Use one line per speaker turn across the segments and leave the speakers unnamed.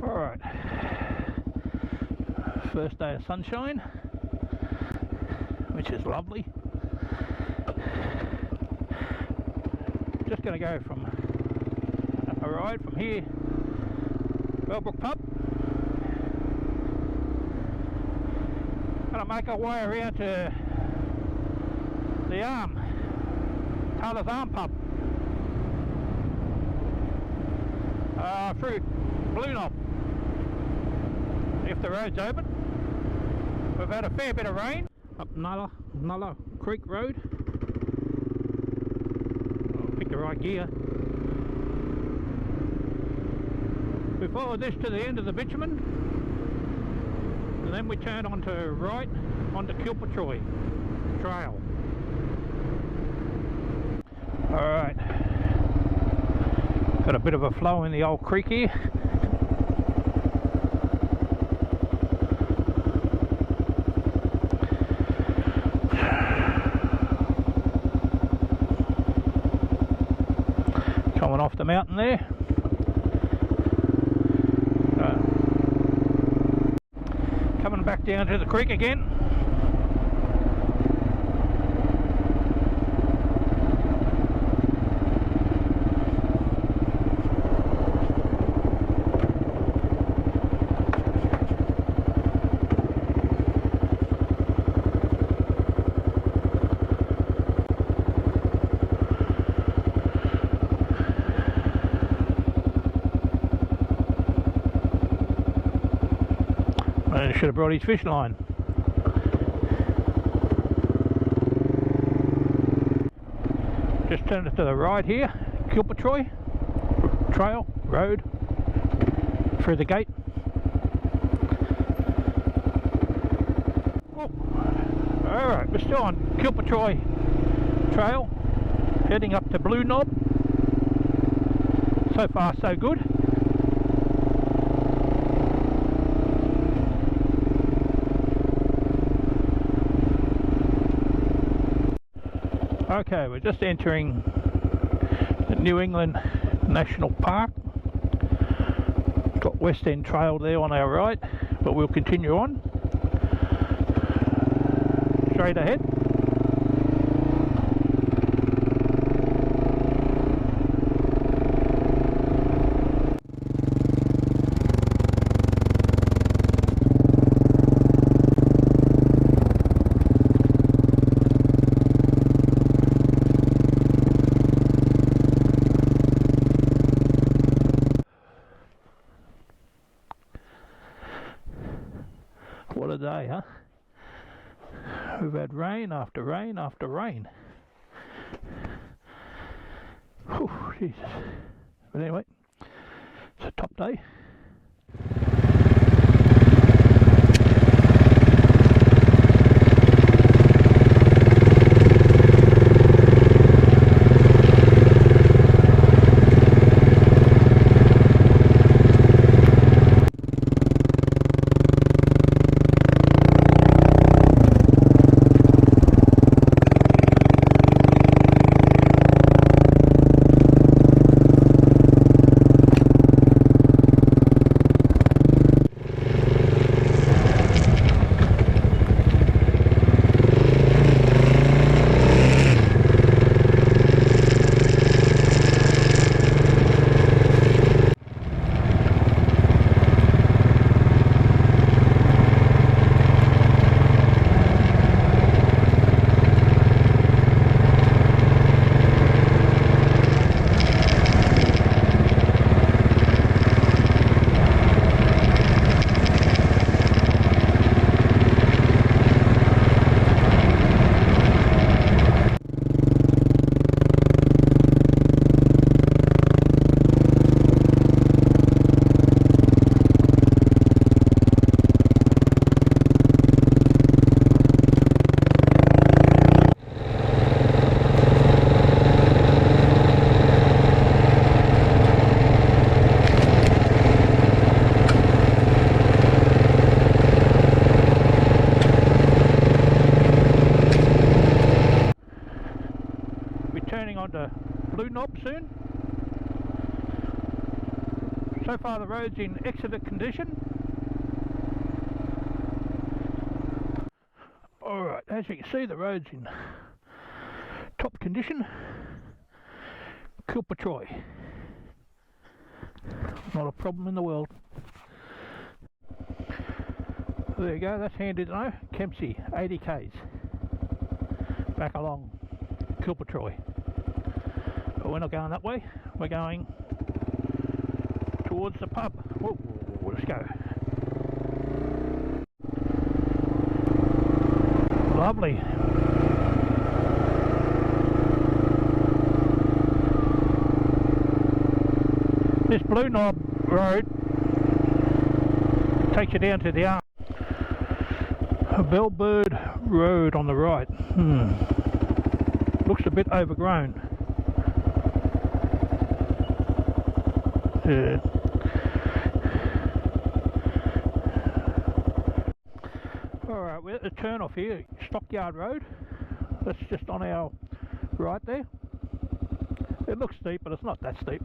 Alright, first day of sunshine, which is lovely. Just going to go from a ride from here, Bellbrook Pub. Going to make our way around to the Taylor's Arm Pub, through Blue Knob, if the road's open. We've had a fair bit of rain up Nulla Creek Road. I'll pick the right gear. We followed this to the end of the bitumen, and then we turned onto right onto Kilpatroy Trail. Alright, got a bit of a flow in the old creek here. Coming off the mountain there. Coming back down to the creek again. I should have brought his fish line. Just turned it to the right here, Kilpatroy Trail Road, through the gate. Oh. Alright, we're still on Kilpatroy Trail, heading up to Blue Knob. So far so good. Okay, we're just entering the New England National Park. Got West End Trail there on our right, but we'll continue on straight ahead. What a day, huh? We've had rain after rain after rain. Whew, Jesus. But anyway, it's a top day. Knob soon. So far the road's in excellent condition. Alright, as you can see the road's in top condition. Kilpatroy. Not a problem in the world. There you go, that's handy to know. Kempsey, 80 k's. Back along Kilpatroy. But we're not going that way, we're going towards the pub. Whoa, let's go. Lovely. This Blue Knob road takes you down to the arm. Bellbrook Road on the right. Looks a bit overgrown. Alright, we're at the turn off here, Stockyard Road. That's just on our right there. It looks steep, but it's not that steep.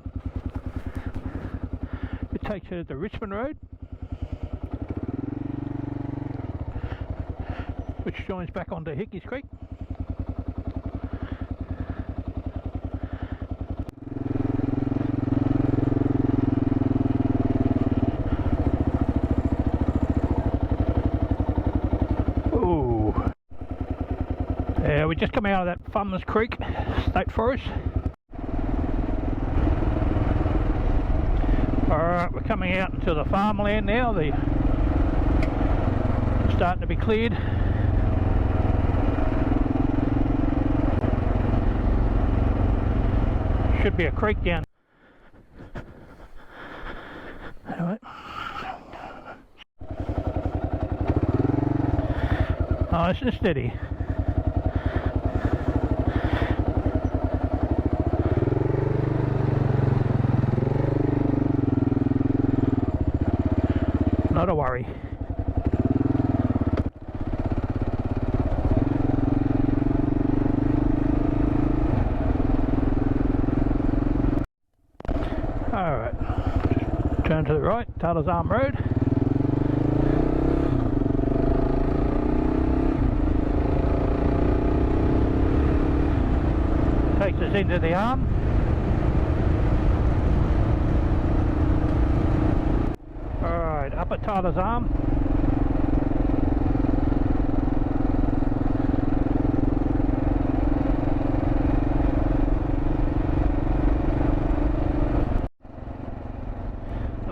It takes you to Richmond Road, which joins back onto Hickeys Creek. Ooh. Yeah, we just come out of that Farmers Creek State Forest. Alright, we're coming out into the farmland now. They're starting to be cleared. Should be a creek down. Anyway. Nice and steady. Not a worry. Alright, turn to the right, Taylor's Arm Road. Takes us into the arm. Alright, up at Taylor's Arm.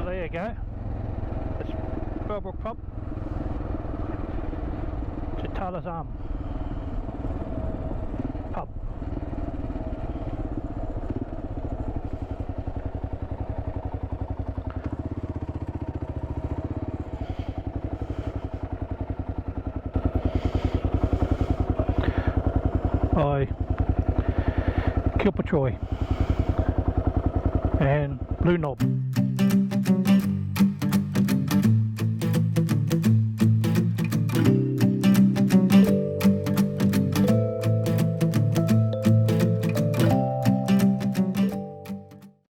There you go. It's Bellbrook Pub to Taylor's Arm Pub. By Kilpatroy and Blue Knob.